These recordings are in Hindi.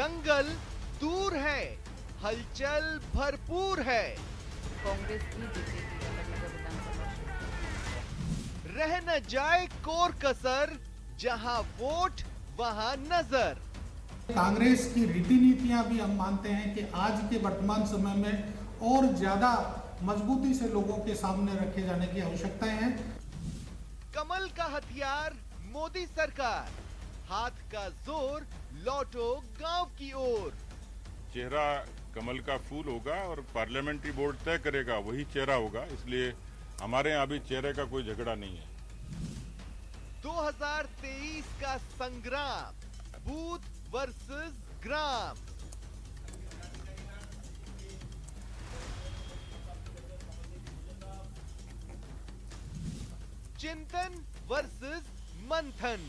दंगल दूर है, हलचल भरपूर है। कांग्रेस ही जीतेगी नगर विधानसभा क्षेत्र। रह न जाए कोर कसर, जहां वोट वहां नजर। कांग्रेस की रीति नीतियां भी हम मानते हैं कि आज के वर्तमान समय में और ज्यादा मजबूती से लोगों के सामने रखे जाने की आवश्यकता है। कमल का हथियार मोदी सरकार, हाथ का जोर लौटो गांव की ओर। चेहरा कमल का फूल होगा और पार्लियामेंट्री बोर्ड तय करेगा वही चेहरा होगा, इसलिए हमारे यहाँ अभी चेहरे का कोई झगड़ा नहीं है। 2023 का संग्राम, बूथ वर्सेस ग्राम। चिंतन वर्सेस मंथन।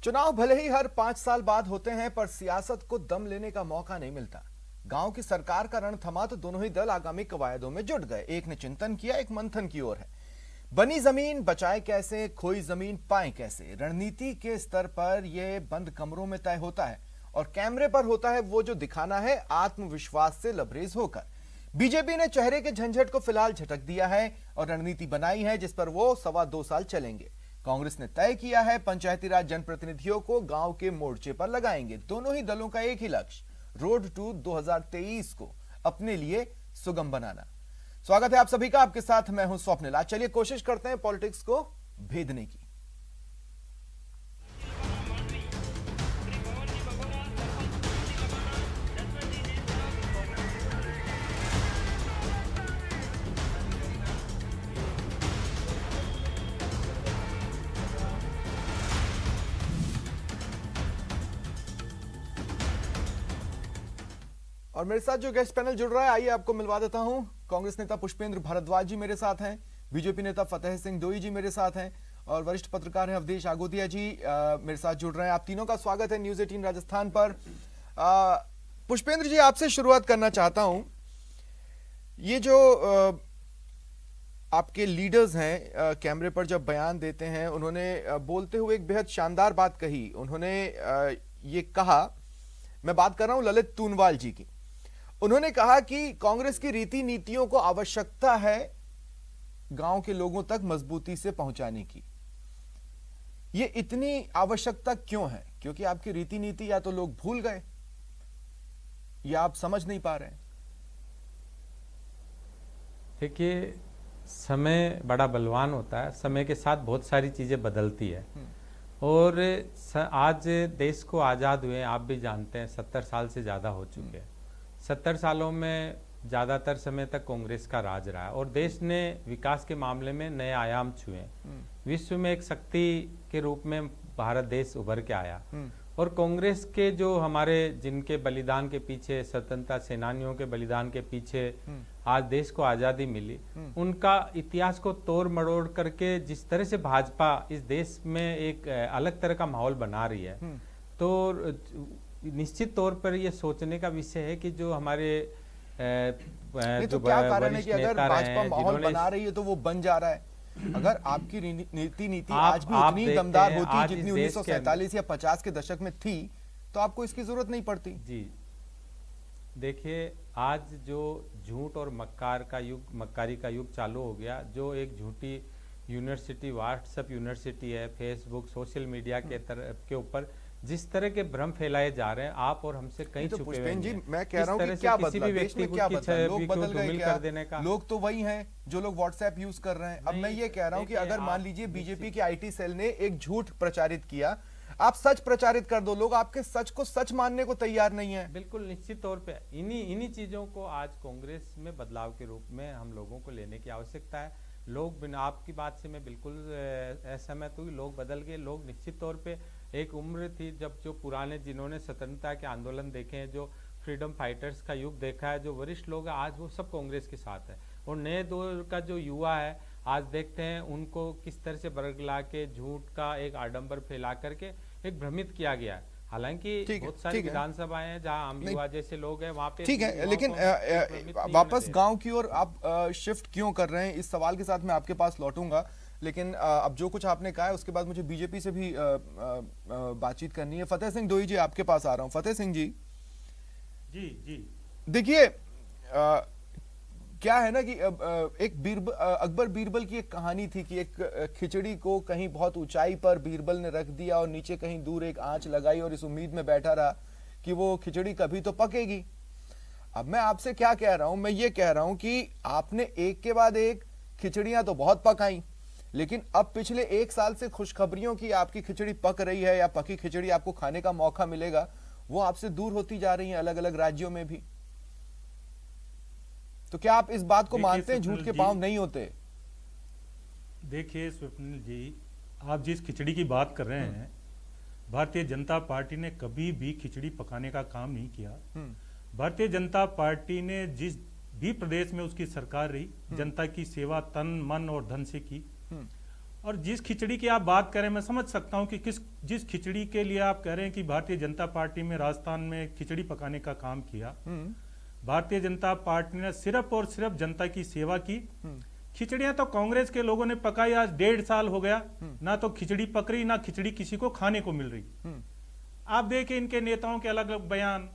चुनाव भले ही हर 5 साल बाद होते हैं, पर सियासत को दम लेने का मौका नहीं मिलता। गांव की सरकार का रण थमा तो दोनों ही दल आगामी कवायदों में जुट गए। एक ने चिंतन किया, एक मंथन की ओर है। बनी जमीन बचाए कैसे, खोई जमीन पाए कैसे, रणनीति के स्तर पर यह बंद कमरों में तय होता है और कैमरे पर होता है वो जो दिखाना है आत्मविश्वास से लबरेज होकर। बीजेपी ने चेहरे के झंझट को फिलहाल झटक दिया है और रणनीति बनाई है जिस पर वो 2.25 साल चलेंगे। कांग्रेस ने तय किया है पंचायती राज जनप्रतिनिधियों को गांव के मोर्चे पर लगाएंगे। दोनों ही दलों का एक ही लक्ष्य, रोड टू 2023 को अपने लिए सुगम बनाना। स्वागत है आप सभी का, आपके साथ मैं हूं स्वप्निल। आज चलिए कोशिश करते हैं पॉलिटिक्स को भेदने की। और मेरे साथ जो गेस्ट पैनल जुड़ रहा है, आइए आपको मिलवा देता हूं। कांग्रेस नेता पुष्पेंद्र भारद्वाज जी मेरे साथ हैं, बीजेपी नेता फतेह सिंह डोई जी मेरे साथ हैं और वरिष्ठ पत्रकार हैं अवधेश आगोदिया जी मेरे साथ जुड़ रहे हैं। आप तीनों का स्वागत है न्यूज 18 राजस्थान पर। पुष्पेंद्र जी, आपसे शुरुआत करना चाहता हूं। ये जो आपके लीडर्स हैं कैमरे पर जब बयान देते हैं, उन्होंने बोलते हुए एक बेहद शानदार बात कही। उन्होंने ये कहा, मैं बात कर रहा हूं ललित तूनवाल जी की। उन्होंने कहा कि कांग्रेस की रीति नीतियों को आवश्यकता है गांव के लोगों तक मजबूती से पहुंचाने की। ये इतनी आवश्यकता क्यों है? क्योंकि आपकी रीति नीति या तो लोग भूल गए या आप समझ नहीं पा रहे हैं। देखिए, समय बड़ा बलवान होता है, समय के साथ बहुत सारी चीजें बदलती है और आज देश को आजाद हुए आप भी जानते हैं 70 साल से ज्यादा हो चुके हैं। 70 सालों में ज्यादातर समय तक कांग्रेस का राज रहा और देश ने विकास के मामले में नए आयाम छुए। विश्व में एक शक्ति के रूप में भारत देश उभर के आया और कांग्रेस के जो हमारे जिनके बलिदान के पीछे, स्वतंत्रता सेनानियों के बलिदान के पीछे आज देश को आजादी मिली, उनका इतिहास को तोड़ मरोड़ करके जिस तरह से भाजपा इस देश में एक अलग तरह का माहौल बना रही है, तो निश्चित तौर पर यह सोचने का विषय है कि जो हमारे तो क्या कारण है कि अगर भाजपा माहौल बना रही है तो वो बन जा रहा है? अगर आपकी नीति आज भी उतनी दमदार होती जितनी 1947 या 50 के दशक में थी, तो आपको इसकी जरूरत नहीं पड़ती। जी देखिए, आज जो झूठ और मक्कारी का युग चालू हो गया, जो एक झूठी यूनिवर्सिटी, व्हाट्सएप यूनिवर्सिटी है, फेसबुक, सोशल मीडिया के ऊपर जिस तरह के भ्रम फैलाए जा रहे हैं, आप और हमसे कहीं छुपे हुए जी, मैं कह रहा हूं कि क्या बदला, देश में क्या बदला? लोग बदल गए क्या? देने का लोग तो वही हैं जो लोग व्हाट्सएप यूज कर रहे हैं। अब मैं ये कह रहा हूं कि अगर मान लीजिए बीजेपी के आईटी सेल ने एक झूठ प्रचारित किया, आप सच प्रचारित कर दो, लोग आपके सच को सच मानने को तैयार नहीं है। बिल्कुल निश्चित तौर पे इन्हीं चीजों को आज कांग्रेस में बदलाव के रूप में हम लोगों को लेने की आवश्यकता है। लोग बिना, आपकी बात से मैं बिल्कुल असहमत हुई, लोग बदल गए। लोग निश्चित तौर पे, एक उम्र थी जब जो पुराने, जिन्होंने स्वतंत्रता के आंदोलन देखे हैं, जो फ्रीडम फाइटर्स का युग देखा है, जो वरिष्ठ लोग हैं, आज वो सब कांग्रेस के साथ है। और नए दौर का जो युवा है, आज देखते हैं उनको किस तरह से बरगला के झूठ का एक आडंबर फैला करके एक भ्रमित किया गया है। हालांकि बहुत सारी विधानसभाएं हैं जहां हम युवा जैसे लोग हैं, वहां पे ठीक है, लेकिन वापस गांव की ओर आप शिफ्ट क्यों कर रहे हैं, इस सवाल के साथ मैं आपके पास लौटूंगा। लेकिन अब जो कुछ आपने कहा है उसके बाद मुझे बीजेपी से भी बातचीत करनी है। फतेह सिंह दोई जी, आपके पास आ रहा हूं। फतेह सिंह जी, जी देखिए क्या है ना कि एक अकबर बीरबल की एक कहानी थी कि एक खिचड़ी को कहीं बहुत ऊंचाई पर बीरबल ने रख दिया और नीचे कहीं दूर एक आंच लगाई और इस उम्मीद में बैठा रहा कि वो खिचड़ी कभी तो पकेगी। अब मैं आपसे क्या कह रहा हूं, मैं ये कह रहा हूं कि आपने एक के बाद एक खिचड़ियां तो बहुत पकाई, लेकिन अब पिछले 1 साल से खुशखबरियों की आपकी खिचड़ी पक रही है या पकी खिचड़ी आपको खाने का मौका मिलेगा, वो आपसे दूर होती जा रही है अलग अलग राज्यों में भी। तो क्या आप इस बात को मानते हैं झूठ के पांव नहीं होते? देखिए स्वप्निल जी, आप जिस खिचड़ी की बात कर रहे हैं, भारतीय जनता पार्टी ने कभी भी खिचड़ी पकाने का काम नहीं किया। भारतीय जनता पार्टी ने जिस भी प्रदेश में उसकी सरकार रही, जनता की सेवा तन मन और धन से की। और जिस खिचड़ी की आप बात करें, मैं समझ सकता हूं कि जिस खिचड़ी के लिए आप कह रहे हैं कि भारतीय जनता पार्टी में राजस्थान में खिचड़ी पकाने का काम किया, भारतीय जनता पार्टी ने सिर्फ और सिर्फ जनता की सेवा की। खिचड़ियां तो कांग्रेस के लोगों ने पकाई, आज 1.5 साल हो गया, ना तो खिचड़ी पक रही ना खिचड़ी किसी को खाने को मिल रही। आप देखिए इनके नेताओं के अलग अलग बयान,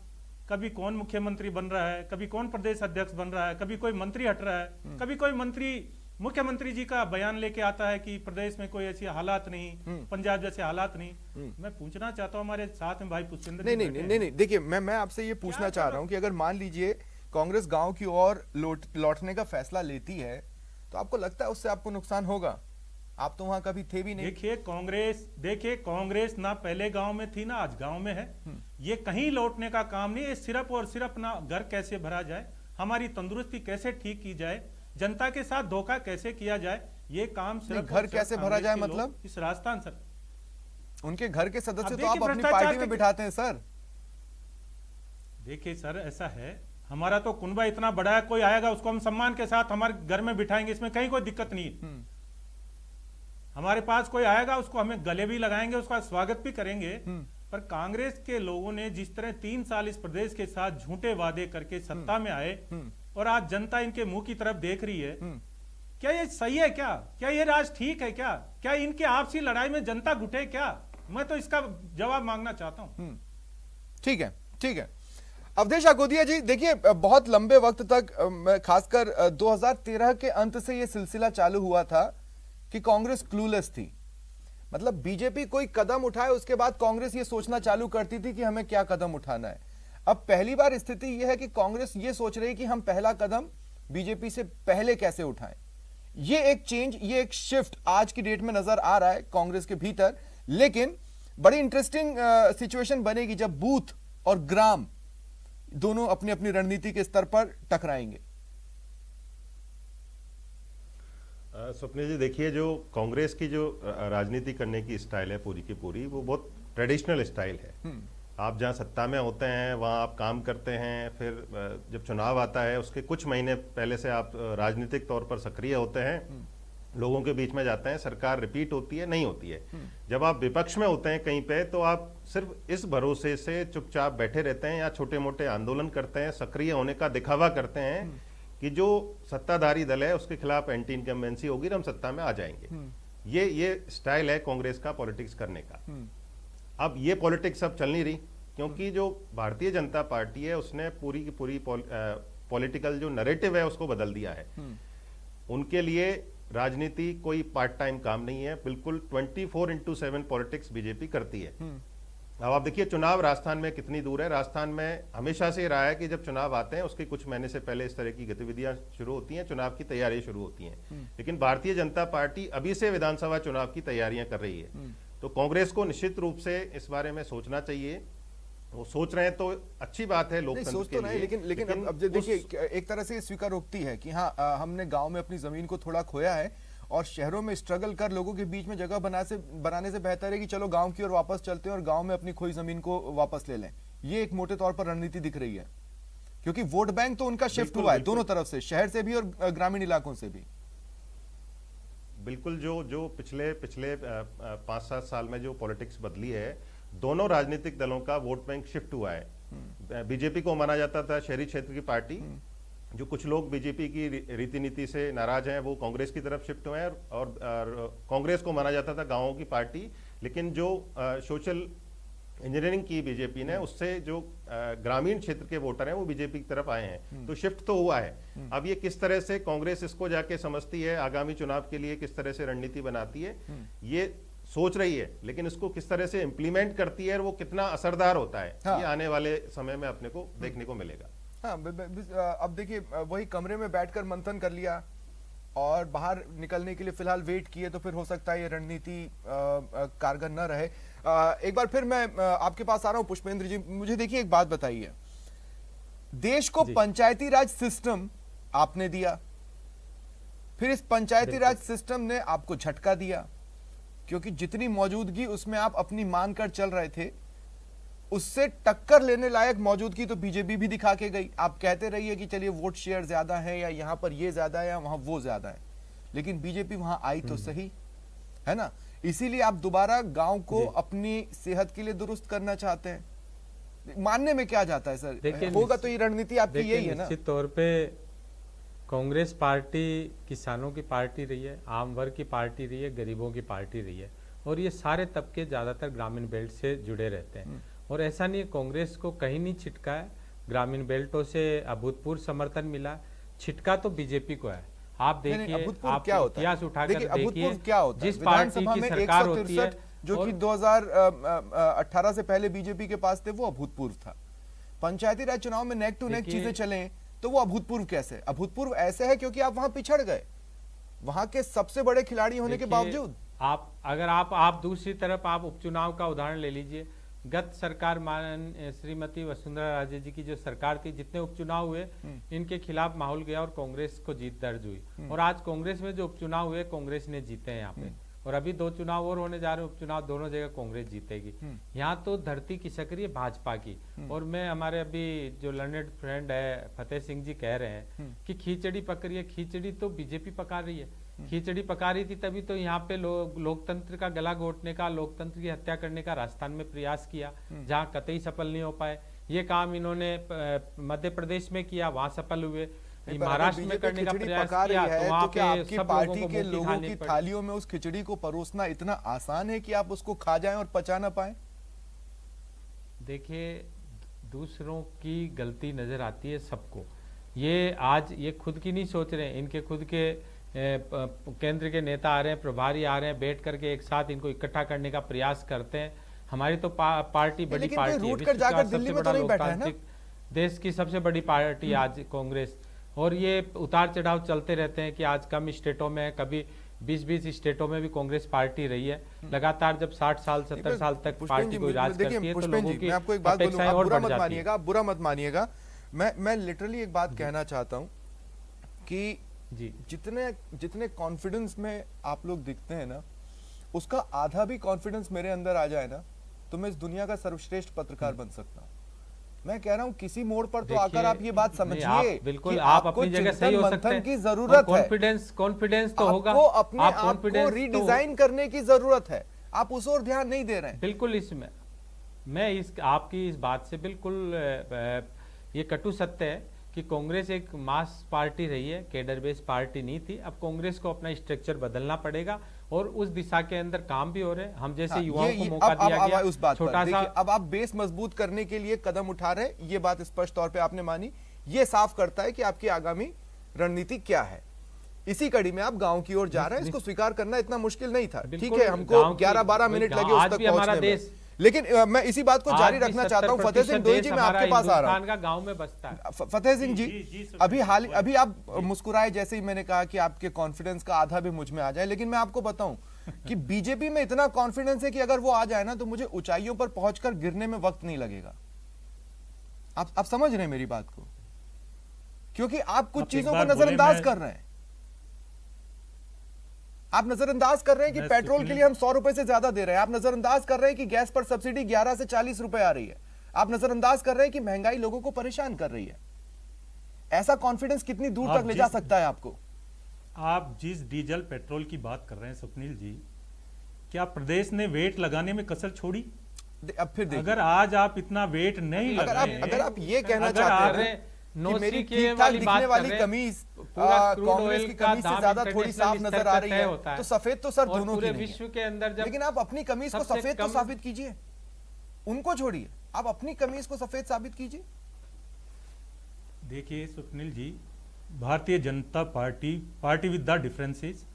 कभी कौन मुख्यमंत्री बन रहा है, कभी कौन प्रदेश अध्यक्ष बन रहा है, कभी कोई मंत्री हट रहा है, कभी कोई मंत्री मुख्यमंत्री जी का बयान लेके आता है कि प्रदेश में कोई ऐसी हालात नहीं, पंजाब जैसे हालात नहीं। मैं पूछना चाहता हूं हमारे साथ में भाई पुष्पेंद्र नहीं, देखिए मैं आपसे ये पूछना चाह रहा हूं कि अगर मान लीजिए कांग्रेस गांव की ओर लौटने का फैसला लेती है तो आपको लगता है उससे आपको नुकसान होगा? आप तो वहां कभी थे भी नहीं। देखिए कांग्रेस ना पहले गांव में थी ना आज गांव में है। ये कहीं लौटने का काम नहीं है, सिर्फ और सिर्फ ना घर कैसे भरा जाए, हमारी तंदुरुस्ती कैसे ठीक की जाए, जनता के साथ धोखा कैसे किया जाए, ये काम सिर्फ घर कैसे भरा जाए मतलब इस राजस्थान सर उनके घर के सदस्य तो आप अपनी पार्टी में बिठाते हैं सर। देखिए सर ऐसा है, हमारा तो कुनबा इतना बड़ा है, कोई आएगा उसको हम सम्मान के साथ हमारे घर में बिठाएंगे, इसमें कहीं कोई दिक्कत नहीं है। हमारे पास कोई आएगा उसको हमें गले भी लगाएंगे, उसका स्वागत भी करेंगे। पर कांग्रेस के लोगों ने जिस तरह 3 साल इस प्रदेश के साथ झूठे वादे करके सत्ता में आए और आज जनता इनके मुंह की तरफ देख रही है, क्या ये सही है? क्या ये राज ठीक है? क्या इनकी आपसी लड़ाई में जनता घुटे क्या? मैं तो इसका जवाब मांगना चाहता हूं। ठीक है। अवधेश अकोदिया जी, देखिए बहुत लंबे वक्त तक, खासकर 2013 के अंत से यह सिलसिला चालू हुआ था कि कांग्रेस क्लूलेस थी। मतलब बीजेपी कोई कदम उठाए उसके बाद कांग्रेस ये सोचना चालू करती थी कि हमें क्या कदम उठाना है। अब पहली बार स्थिति यह है कि कांग्रेस ये सोच रही है कि हम पहला कदम बीजेपी से पहले कैसे उठाएं। ये एक चेंज, ये एक शिफ्ट आज की डेट में नजर आ रहा है कांग्रेस के भीतर। लेकिन बड़ी इंटरेस्टिंग सिचुएशन बनेगी जब बूथ और ग्राम दोनों अपनी अपनी रणनीति के स्तर पर टकराएंगे। स्वप्निल जी, देखिए जो कांग्रेस की जो राजनीति करने की स्टाइल है पूरी की पूरी, वो बहुत ट्रेडिशनल स्टाइल है। आप जहां सत्ता में होते हैं वहां आप काम करते हैं, फिर जब चुनाव आता है उसके कुछ महीने पहले से आप राजनीतिक तौर पर सक्रिय होते हैं, लोगों के बीच में जाते हैं, सरकार रिपीट होती है नहीं होती है। जब आप विपक्ष में होते हैं कहीं पे, तो आप सिर्फ इस भरोसे से चुपचाप बैठे रहते हैं या छोटे मोटे आंदोलन करते हैं, सक्रिय होने का दिखावा करते हैं कि जो सत्ताधारी दल है उसके खिलाफ एंटी इनकम्बेंसी होगी, हम सत्ता में आ जाएंगे। ये स्टाइल है कांग्रेस का पॉलिटिक्स करने का। अब ये पॉलिटिक्स अब चल नहीं रही, क्योंकि जो भारतीय जनता पार्टी है उसने पूरी की पूरी पॉलिटिकल जो नैरेटिव है उसको बदल दिया है। उनके लिए राजनीति कोई पार्ट टाइम काम नहीं है, बिल्कुल 24/7 पॉलिटिक्स बीजेपी करती है। अब आप देखिए चुनाव राजस्थान में कितनी दूर है। राजस्थान में हमेशा से रहा है कि जब चुनाव आते हैं उसके कुछ महीने से पहले इस तरह की गतिविधियां शुरू होती हैं, चुनाव की तैयारी शुरू होती हैं। लेकिन भारतीय जनता पार्टी अभी से विधानसभा चुनाव की तैयारियां कर रही है। तो कांग्रेस को निश्चित रूप से इस बारे में सोचना चाहिए। वो सोच रहे हैं तो अच्छी बात है लोकतंत्र के लिए। लेकिन अब देखिए एक तरह से स्वीकारोक्ति है कि हाँ हमने गांव में अपनी जमीन को थोड़ा खोया है और शहरों में स्ट्रगल कर लोगों के बीच में जगह बनाने से बेहतर है कि चलो गांव की ओर वापस चलते हैं और गांव में अपनी खोई जमीन को वापस ले लें। ये एक मोटे तौर पर रणनीति दिख रही है, क्योंकि वोट बैंक तो उनका शिफ्ट हुआ है दोनों तरफ से, शहर से भी और ग्रामीण इलाकों से भी। बिल्कुल जो पिछले 5-7 साल में जो पॉलिटिक्स बदली है, दोनों राजनीतिक दलों का वोट बैंक शिफ्ट हुआ है। बीजेपी को माना जाता था शहरी क्षेत्र की पार्टी, जो कुछ लोग बीजेपी की रीति नीति से नाराज हैं वो कांग्रेस की तरफ शिफ्ट हुए हैं और कांग्रेस को माना जाता था गांवों की पार्टी, लेकिन जो सोशल इंजीनियरिंग की बीजेपी ने उससे जो ग्रामीण क्षेत्र के वोटर हैं वो बीजेपी की तरफ आए हैं, तो शिफ्ट तो हुआ है। अब ये किस तरह से कांग्रेस इसको जाके समझती है, आगामी चुनाव के लिए किस तरह से रणनीति बनाती है ये सोच रही है, लेकिन इसको किस तरह से इंप्लीमेंट करती है और वो कितना असरदार होता है ये आने वाले समय में अपने को देखने को मिलेगा। हाँ, अब देखिए वही कमरे में बैठकर मंथन कर लिया और बाहर निकलने के लिए फिलहाल वेट किए, तो फिर हो सकता है ये रणनीति कारगर न रहे। एक बार फिर मैं आपके पास आ रहा हूं पुष्पेंद्र जी, मुझे देखिए एक बात बताइए, देश को पंचायती राज सिस्टम आपने दिया, फिर इस पंचायती राज सिस्टम ने आपको झटका दिया, क्योंकि जितनी मौजूदगी उसमें आप अपनी मानकर चल रहे थे उससे टक्कर लेने लायक मौजूदगी तो बीजेपी भी दिखा के गई। आप कहते रहिए कि चलिए वोट शेयर ज्यादा है या यहां पर ये ज्यादा है या वहां वो ज्यादा है, लेकिन बीजेपी वहां आई तो सही, है ना। इसीलिए आप दोबारा गांव को अपनी सेहत के लिए दुरुस्त करना चाहते हैं। मानने में क्या जाता है सर, होगा तो ये रणनीति आपकी यही है ना। निश्चित तौर पे कांग्रेस पार्टी किसानों की पार्टी रही है, आम वर्ग की पार्टी रही है, गरीबों की पार्टी रही है, और ये सारे तबके ज्यादातर ग्रामीण बेल्ट से जुड़े रहते हैं। और ऐसा नहीं है कांग्रेस को कहीं नहीं छिटका है, ग्रामीण बेल्टों से अभूतपूर्व समर्थन मिला, छिटका तो बीजेपी को है। आप देखिए, आप इतिहास उठाकर देखिए, जिस पार्टी की सरकार होती है, जो कि 2018 से पहले बीजेपी के पास थे, वो अभूतपूर्व था। पंचायती राज चुनाव में नेक टू नेक चीजें चले तो वो अभूतपूर्व कैसे? अभूतपूर्व ऐसे है क्योंकि आप वहां पिछड़ गए, वहां के सबसे बड़े खिलाड़ी होने के बावजूद। आप दूसरी तरफ आप उपचुनाव का उदाहरण ले लीजिए। गत सरकार श्रीमती वसुंधरा राजे जी की जो सरकार थी, जितने उपचुनाव हुए इनके खिलाफ माहौल गया और कांग्रेस को जीत दर्ज हुई। और आज कांग्रेस में जो उपचुनाव हुए कांग्रेस ने जीते हैं यहाँ पे, और अभी 2 चुनाव और होने जा रहे हैं, उपचुनाव दोनों जगह कांग्रेस जीतेगी। यहाँ तो धरती खिसक रही है भाजपा की। और मैं हमारे अभी जो लर्नेड फ्रेंड है फतेह सिंह जी कह रहे हैं कि खिचड़ी पक रही है, खिचड़ी तो बीजेपी पका रही है। खिचड़ी पका रही थी तभी तो यहाँ पे लोकतंत्र का गला घोटने का, लोकतंत्र की हत्या करने का राजस्थान में प्रयास किया, जहाँ कतई सफल नहीं हो पाए। ये काम इन्होंने मध्य प्रदेश में किया, वहां सफल हुए। महाराष्ट्र में करने का प्रयास किया, तो वहाँ पे आपकी सब पार्टी के लोगों लोगों की थालियों में उस खिचड़ी को परोसना इतना आसान है कि आप उसको खा जाएं और पचा ना पाए? देखिए, दूसरों की गलती नजर आती है सबको। ये आज ये खुद की नहीं सोच रहे हैं, इनके खुद के केंद्र के नेता आ रहे हैं, प्रभारी आ रहे हैं, बैठ करके एक साथ इनको इकट्ठा करने का प्रयास करते हैं। हमारी तो पार्टी बड़ी पार्टी है, विश्व का सबसे बड़ा लोकतांत्रिक देश की सबसे बड़ी पार्टी आज कांग्रेस। और ये उतार चढ़ाव चलते रहते हैं कि आज कम स्टेटों में, कभी 20-20 स्टेटों में भी कांग्रेस पार्टी रही है लगातार। जब 60 साल 70 साल तक पार्टी कोई राज करती है तो लोगों की अपेक्षाएं और बढ़ जाती है। आप बुरा मत मानिएगा, मैं लिटरली एक बात कहना चाहता हूं कि जी, जितने कॉन्फिडेंस में आप लोग दिखते हैं ना, उसका आधा भी कॉन्फिडेंस मेरे अंदर आ जाए ना, तो मैं इस दुनिया का सर्वश्रेष्ठ पत्रकार बन सकता हूं। मैं कह रहा हूं किसी मोड़ पर तो आकर आप ये बात समझिए, बिल्कुल आप अपनी जगह सही हो सकते हैं, की जरूरत है, कॉन्फिडेंस तो होगा, आपको अपने आप को रीडिजाइन करने की जरूरत है। आप उस ओर ध्यान नहीं दे रहे हैं। बिल्कुल, इसमें मैं आपकी इस बात से बिल्कुल ये कटु सत्य है कि कांग्रेस एक मास पार्टी रही है, कैडर बेस पार्टी नहीं थी। अब कांग्रेस को अपना स्ट्रक्चर बदलना पड़ेगा और उस दिशा के अंदर काम भी हो रहे हैं। हम जैसे युवाओं को मौका दिया गया उस बात छोटा सा। अब आप बेस मजबूत करने के लिए कदम उठा रहे हैं, ये बात स्पष्ट तौर पे आपने मानी। ये साफ करता है कि आपकी आगामी रणनीति क्या है। इसी कड़ी में आप गांव की ओर जा रहे हैं, इसको स्वीकार करना इतना मुश्किल नहीं था। ठीक है, हमको 11-12 मिनट लगे उस तक पहुंचने में, लेकिन मैं इसी बात को जारी रखना चाहता हूं। फतेह सिंह दोई जी, मैं आपके पास आ रहा हूं। गांव में बसता है फतेह सिंह जी, अभी आप मुस्कुराए जैसे ही मैंने कहा कि आपके कॉन्फिडेंस का आधा भी मुझ में आ जाए, लेकिन मैं आपको बताऊं कि बीजेपी में इतना कॉन्फिडेंस है कि अगर वो आ जाए ना तो मुझे ऊंचाइयों पर पहुंचकर गिरने में वक्त नहीं लगेगा। आप समझ रहे हैं मेरी बात को? क्योंकि आप कुछ चीजों को नजरअंदाज कर रहे हैं। आप नजरअंदाज कर रहे हैं कि पेट्रोल के लिए हम 100 रुपए से ज्यादा दे रहे हैं। आप नजरअंदाज कर रहे हैं कि गैस पर सब्सिडी 11 से 40 रुपए आ रही है। आप नजरअंदाज कर रहे हैं कि महंगाई लोगों को परेशान कर रही है। ऐसा कॉन्फिडेंस कितनी दूर तक ले जा सकता है आपको? आप जिस डीजल पेट्रोल की बात कर रहे हैं स्वप्निल जी, क्या प्रदेश ने वेट लगाने में कसर छोड़ी? अब फिर अगर आज आप इतना वेट नहीं लगा, अगर आप ये कहना चाहते हैं, नो कि मेरी सी के ठीक ठाक वाली बात दिखने कर वाली रहे हैं। कमीज पूरा क्रूड कांग्रेस ऑयल की का कमीज से दाम ज्यादा थोड़ी साफ इंटरनेशनल नजर स्तर आ पर रही तय है, होता है। तो सफेद तो सर और दोनों पूरे की नहीं विश्व है। के अंदर जब लेकिन आप अपनी कमीज को सबसे सफेद तो कम- साबित कीजिए, उनको छोड़िए, आप अपनी कमीज को सफेद साबित कीजिए। देखिए स्वप्निल जी, Bharatiya Janata party party with the differences,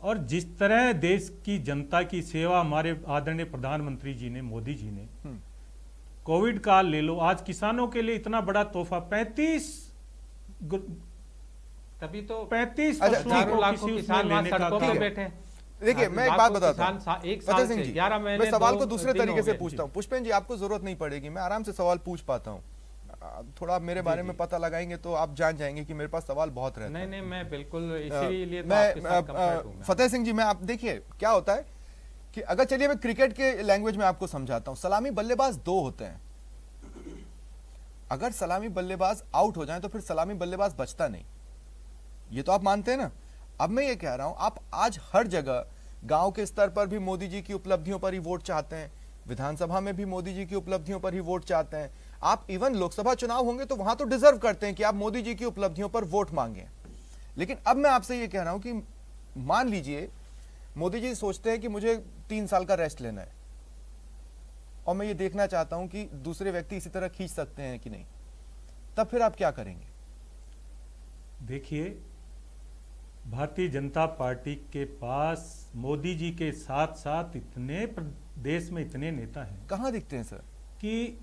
और जिस तरह देश की जनता की सेवा हमारे आदरणीय प्रधानमंत्री जी ने, मोदी जी ने, कोविड काल ले लो, आज किसानों के लिए इतना बड़ा तोहफा 35 तभी तो 35 अच्छा, पशुओं हजारों को लाखों किसी उसमें किसान वहां लेने का सड़कों काम। पे बैठे हैं। देखिए मैं एक बात लाखों बताता किसान हूं, एक फतेह साल सिंह से जी, 11 महीने मैं सवाल 2 को दूसरे दिन हो तरीके से गए। पूछता हूं। पुष्पेन जी, आपको जरूरत नहीं पड़ेगी, मैं आराम से सवाल पूछ पाता हूं। थोड़ा आप मेरे बारे में पता लगाएंगे तो आप जान जाएंगे कि मेरे पास सवाल बहुत रहते हैं। नहीं मैं बिल्कुल इसीलिए तो मैं आपके साथ कंफर्ट हूं मैं। फतेह सिंह जी, मैं आप देखिए क्या होता है कि अगर चलिए मैं क्रिकेट के लैंग्वेज में आपको समझाता हूं, सलामी बल्लेबाज दो होते हैं। अगर सलामी बल्लेबाज आउट हो जाए तो फिर सलामी बल्लेबाज बचता नहीं, ये तो आप मानते हैं ना। अब मैं ये कह रहा हूं, आप आज हर जगह गांव के स्तर पर भी मोदी जी की उपलब्धियों पर ही वोट चाहते हैं, विधानसभा में भी मोदी जी की उपलब्धियों पर ही वोट चाहते हैं, आप इवन लोकसभा चुनाव होंगे तो वहां तो डिजर्व करते हैं कि आप मोदी जी की उपलब्धियों पर वोट मांगे। लेकिन अब मैं आपसे ये कह रहा हूं कि मान लीजिए मोदी जी सोचते हैं कि मुझे 3 साल का रेस्ट लेना है, और मैं ये देखना चाहता हूं कि दूसरे व्यक्ति इसी तरह खींच सकते हैं कि नहीं, तब फिर आप क्या करेंगे? देखिए, भारतीय जनता पार्टी के पास मोदी जी के साथ साथ इतने देश में इतने नेता हैं कहां दिखते हैं सर? कि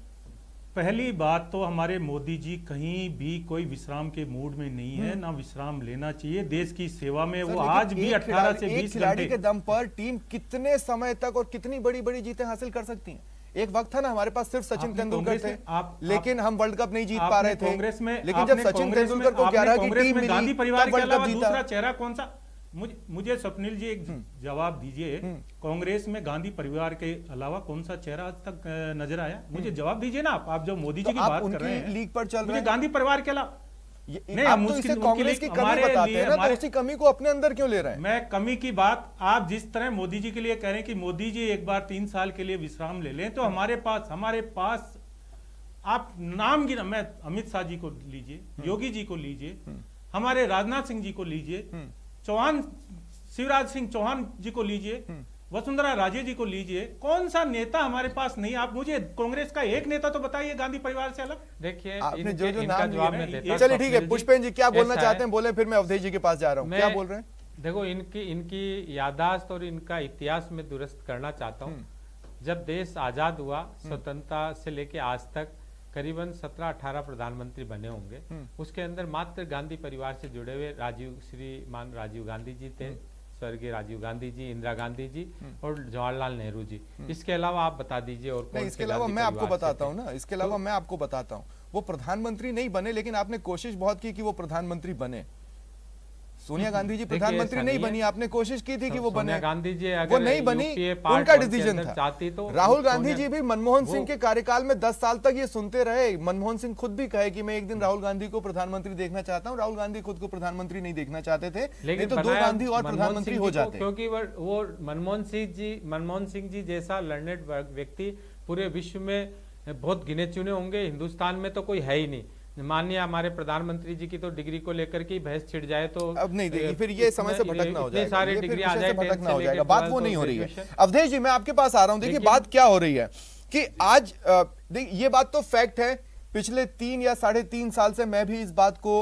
पहली बात तो हमारे मोदी जी कहीं भी कोई विश्राम के मूड में नहीं है, ना विश्राम लेना चाहिए। देश की सेवा में सर, वो लेकिन आज भी एक 18 से एक 20 खिलाड़ी घंटे के दम पर टीम कितने समय तक और कितनी बड़ी बड़ी जीतें हासिल कर सकती हैं? एक वक्त था ना हमारे पास सिर्फ सचिन आपने तेंदुलकर कांग्रेस थे, में- आप- लेकिन हम वर्ल्ड कप नहीं जीत पा रहे थे। कांग्रेस में, लेकिन जब सचिन तेंदुलकर को 11 की टीम मिली गांधी परिवार तब के वर्ल्ड अलावा कप दूसरा जीता। चेहरा कौन सा? मुझे स्वप्निल जी एक जवाब दीजिए, कांग्रेस में गांधी परिवार के अलावा कौन सा चेहरा आज तक नजर आया? मुझे जवाब दीजिए ना। आप जो मोदी जी की आप बात कर रहे उनकी हैं, लीग पर चल रहे मुझे हैं। गांधी परिवार के अलावा नहीं, आप हम तो उसकी- इसे उनकी कांग्रेस की लीग कमी हमारे बताते लिए- हैं ना, तो हमारे- उसी कमी को अपने अंदर क्यों ले रहे हैं? मैं कमी की बात, आप जिस तरह मोदी जी के लिए कह रहे हैं कि मोदी जी एक बार 3 साल के लिए विश्राम ले लें, तो हमारे पास आप नाम गिना, मैं अमित शाह जी को लीजिए, योगी जी को लीजिए, हमारे राजनाथ सिंह जी को लीजिए, चौहान शिवराज सिंह चौहान जी को लीजिए, वसुंधरा राजे जी को लीजिए, कौन सा नेता हमारे पास नहीं? आप मुझे कांग्रेस का एक नेता तो बताइए गांधी परिवार से अलग। देखिए आपने जो इनका नाम जवाब लिए मैं ना, देता हूं, चलिए ठीक है, स्वप्निल जी। पुष्पेन जी क्या बोलना ऐसा चाहते है, हैं बोले, फिर मैं अवधेश जी के पास जा रहा हूँ। क्या बोल रहे हैं? देखो इनकी यादाश्त और इनका इतिहास में दुरुस्त करना चाहता हूँ। जब देश आजाद हुआ, स्वतंत्रता से लेके आज तक करीबन 17-18 प्रधानमंत्री बने होंगे। उसके अंदर मात्र गांधी परिवार से जुड़े हुए श्रीमान राजीव गांधी जी थे, स्वर्गीय राजीव गांधी जी, इंदिरा गांधी जी और जवाहरलाल नेहरू जी। इसके अलावा आप बता दीजिए और नहीं, इसके अलावा मैं आपको बताता हूँ ना, इसके अलावा मैं आपको बताता हूँ, वो प्रधानमंत्री नहीं बने, लेकिन आपने कोशिश बहुत की कि वो प्रधानमंत्री बने। सोनिया गांधी जी प्रधानमंत्री नहीं बनी, आपने कोशिश की थी कि वो बने, गांधी जी वो नहीं बनी, उनका डिसीजन था। तो राहुल गांधी जी भी मनमोहन सिंह के कार्यकाल में 10 साल तक ये सुनते रहे। मनमोहन सिंह खुद भी कहे कि मैं एक दिन राहुल गांधी को प्रधानमंत्री देखना चाहता हूँ। राहुल गांधी खुद को प्रधानमंत्री नहीं देखना चाहते थे, नहीं तो 2 गांधी और प्रधानमंत्री हो जाते। क्योंकि वो मनमोहन सिंह जी जैसा लर्नेड व्यक्ति पूरे विश्व में बहुत गिने चुने होंगे, हिंदुस्तान में तो कोई है ही नहीं। माननीय हमारे प्रधानमंत्री जी की तो डिग्री को लेकर के बहस छिड़ जाए तो अब नहीं देखिए, फिर ये समय से भटकना हो जाएगा, सारे ये फिर डिग्री आ विषय जाए, से भटकना हो 10 से जाएगा, लेकर बात वो 12 नहीं हो रही है। ग्रेजुएशन। अवधेश जी मैं आपके पास आ रहा हूं। देखिए बात क्या हो रही है कि आज ये बात तो फैक्ट है, पिछले 3 या 3.5 साल से मैं भी इस बात को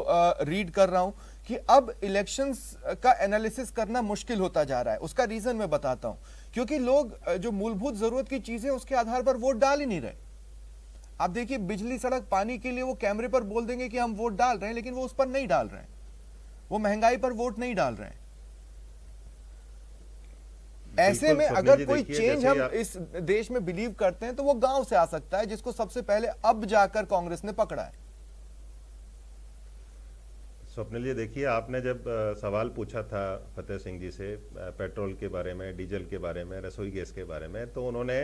रीड कर रहा हूं कि अब इलेक्शंस का एनालिसिस करना मुश्किल होता जा रहा है। उसका रीजन मैं बताता हूं, क्योंकि लोग जो मूलभूत जरूरत की चीजें उसके आधार पर वोट डाल ही नहीं रहे। आप देखिए बिजली, सड़क, पानी के लिए वो कैमरे पर बोल देंगे कि हम वोट डाल रहे हैं, लेकिन वो उस पर नहीं डाल रहे हैं। वो महंगाई पर वोट नहीं डाल रहे हैं। ऐसे में अगर कोई चेंज हम इस देश में बिलीव करते हैं तो वो गांव से आ सकता है, जिसको सबसे पहले अब जाकर कांग्रेस ने पकड़ा है। स्वप्निल जी देखिए, आपने जब सवाल पूछा था फतेह सिंह जी से पेट्रोल के बारे में, डीजल के बारे में, रसोई गैस के बारे में, तो उन्होंने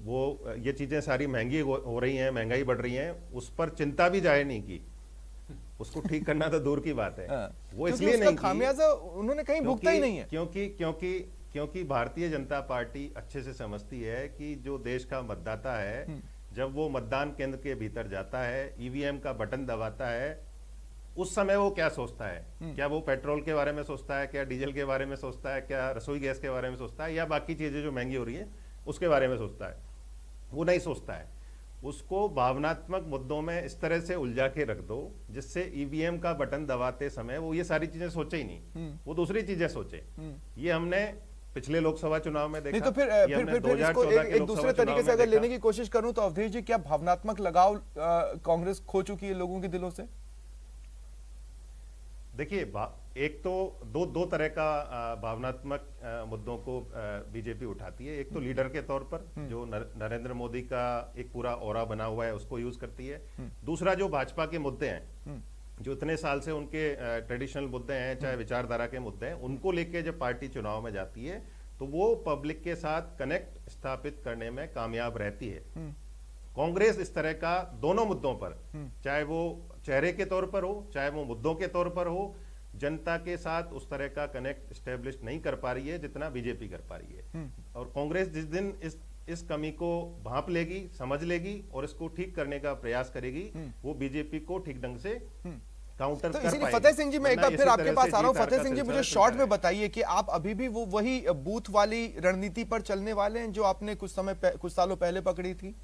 वो ये चीजें सारी महंगी हो रही हैं, महंगाई बढ़ रही हैं, उस पर चिंता भी जाहिर नहीं की। उसको ठीक करना तो दूर की बात है। वो इसलिए नहीं खामियाजा उन्होंने कहीं भुगता ही नहीं है, क्योंकि भारतीय जनता पार्टी अच्छे से समझती है कि जो देश का मतदाता है जब वो मतदान केंद्र के भीतर जाता है, ईवीएम का बटन दबाता है, उस समय वो क्या सोचता है? क्या वो पेट्रोल के बारे में सोचता है, क्या डीजल के बारे में सोचता है, क्या रसोई गैस के बारे में सोचता है, या बाकी चीजें जो महंगी हो रही है उसके बारे में सोचता है? वो नहीं सोचता है। उसको भावनात्मक मुद्दों में इस तरह से उलझा के रख दो जिससे ईवीएम का बटन दबाते समय वो ये सारी चीजें सोचे ही नहीं, वो दूसरी चीजें सोचे। ये हमने पिछले लोकसभा चुनाव में देखा। नहीं तो फिर इसको एक दूसरे तरीके से अगर लेने की कोशिश करूं तो अवधेश जी, क्या भावनात्मक लगाव कांग्रेस खो चुकी है लोगों के दिलों से? देखिए, एक तो दो तरह का भावनात्मक मुद्दों को बीजेपी उठाती है। एक तो लीडर के तौर पर जो नरेंद्र मोदी का एक पूरा ऑरा बना हुआ है उसको यूज करती है। दूसरा जो भाजपा के मुद्दे हैं, जो इतने साल से उनके ट्रेडिशनल मुद्दे हैं, चाहे विचारधारा के मुद्दे हैं, उनको लेके जब पार्टी चुनाव में जाती है तो वो पब्लिक के साथ कनेक्ट स्थापित करने में कामयाब रहती है। कांग्रेस इस तरह का दोनों मुद्दों पर, चाहे वो चेहरे के तौर पर हो, चाहे वो मुद्दों के तौर पर हो, जनता के साथ उस तरह का कनेक्ट स्टेब्लिश नहीं कर पा रही है जितना बीजेपी कर पा रही है। और कांग्रेस जिस दिन इस कमी को भांप लेगी, समझ लेगी और इसको ठीक करने का प्रयास करेगी, वो बीजेपी को ठीक ढंग से काउंटर तो कर इसीलिए पाएगी। फतेह सिंह जी, मैं एक बार फिर आपके पास आ रहा हूं। जीत हार फतेह का सिंह जी, मुझे सिलसिला शॉर्ट चलता में है। बताइए कि आप अभी भी वो वही बूथ वाली रणनीति पर चलने वाले हैं जो आपने कुछ सालों पहले पकड़ी थी?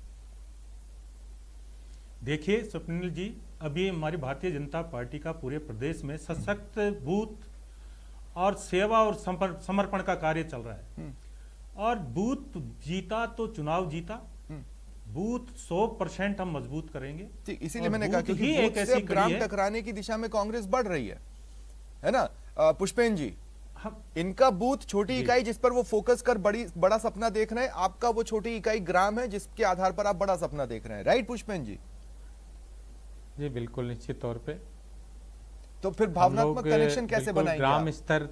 देखिए स्वप्निल जी, अभी हमारी भारतीय जनता पार्टी का पूरे प्रदेश में सशक्त बूथ और सेवा और समर्पण का कार्य चल रहा है। और बूथ जीता तो चुनाव जीता, बूथ 100% हम मजबूत करेंगे। ठीक, इसीलिए और मैंने कहा बूथ क्योंकि ही बूथ एक से ऐसी अब ग्राम कड़ी है। टकराने की दिशा में कांग्रेस बढ़ रही है ना? पुष्पेन जी, हम इनका बूथ छोटी इकाई जिस पर वो फोकस कर बड़ा सपना देख रहे हैं, आपका वो छोटी इकाई ग्राम है जिसके आधार पर आप बड़ा सपना देख रहे हैं, राइट पुष्पेन जी? जी बिल्कुल, निश्चित तौर पे। तो फिर भावनात्मक कनेक्शन कैसे बिल्कुल बनाएंगे ग्राम आप? स्तर,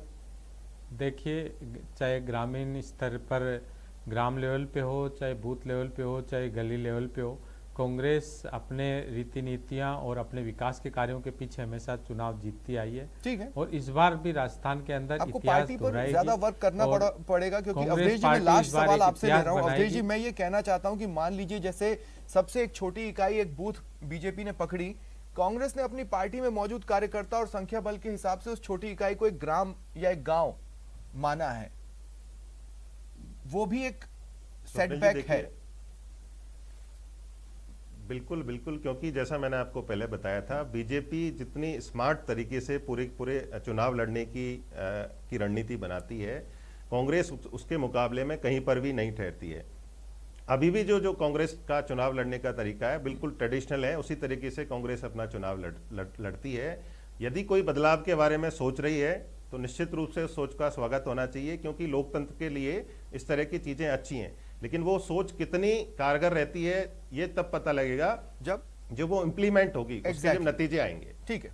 देखिए चाहे ग्रामीण स्तर पर ग्राम लेवल पे हो, चाहे बूथ लेवल पे हो, चाहे गली लेवल पे हो, कांग्रेस अपने रीति नीतियां और अपने विकास के कार्यों के पीछे हमेशा चुनाव जीतती आई है। ठीक है, और इस बार भी राजस्थान के अंदर आपको इतिहास पार्टी पर दोहराएगी ज्यादा वर्क करना और पड़ेगा क्योंकि कांग्रेस अवधेश जी, मैं पार्टी लास्ट इस बार सवाल एक आपसे ले इतिहास रहा हूं। अवधेश जी, बनाएगी। मैं ये कहना चाहता हूं कि मान लीजिए जैसे सबसे एक छोटी इकाई एक बूथ बीजेपी ने पकड़ी, कांग्रेस ने अपनी पार्टी में मौजूद कार्यकर्ता और संख्या बल के हिसाब से उस छोटी इकाई को एक ग्राम या एक गांव माना है, वो भी एक सेटबैक है। बिल्कुल बिल्कुल, क्योंकि जैसा मैंने आपको पहले बताया था, बीजेपी जितनी स्मार्ट तरीके से पूरे चुनाव लड़ने की रणनीति बनाती है, कांग्रेस उसके मुकाबले में कहीं पर भी नहीं ठहरती है। अभी भी जो कांग्रेस का चुनाव लड़ने का तरीका है बिल्कुल ट्रेडिशनल है, उसी तरीके से कांग्रेस अपना चुनाव लड़ती है। यदि कोई बदलाव के बारे में सोच रही है तो निश्चित रूप से उस सोच का स्वागत होना चाहिए, क्योंकि लोकतंत्र के लिए इस तरह की चीजें अच्छी हैं। लेकिन वो सोच कितनी कारगर रहती है ये तब पता लगेगा जब वो इम्प्लीमेंट होगी, उसके जब नतीजे आएंगे। ठीक है,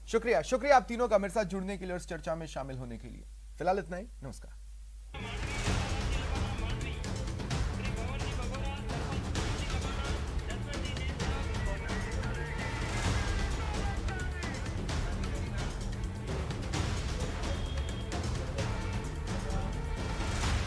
शुक्रिया आप तीनों का मेरे साथ जुड़ने के लिए और इस चर्चा में शामिल होने के लिए। फिलहाल इतना ही, नमस्कार।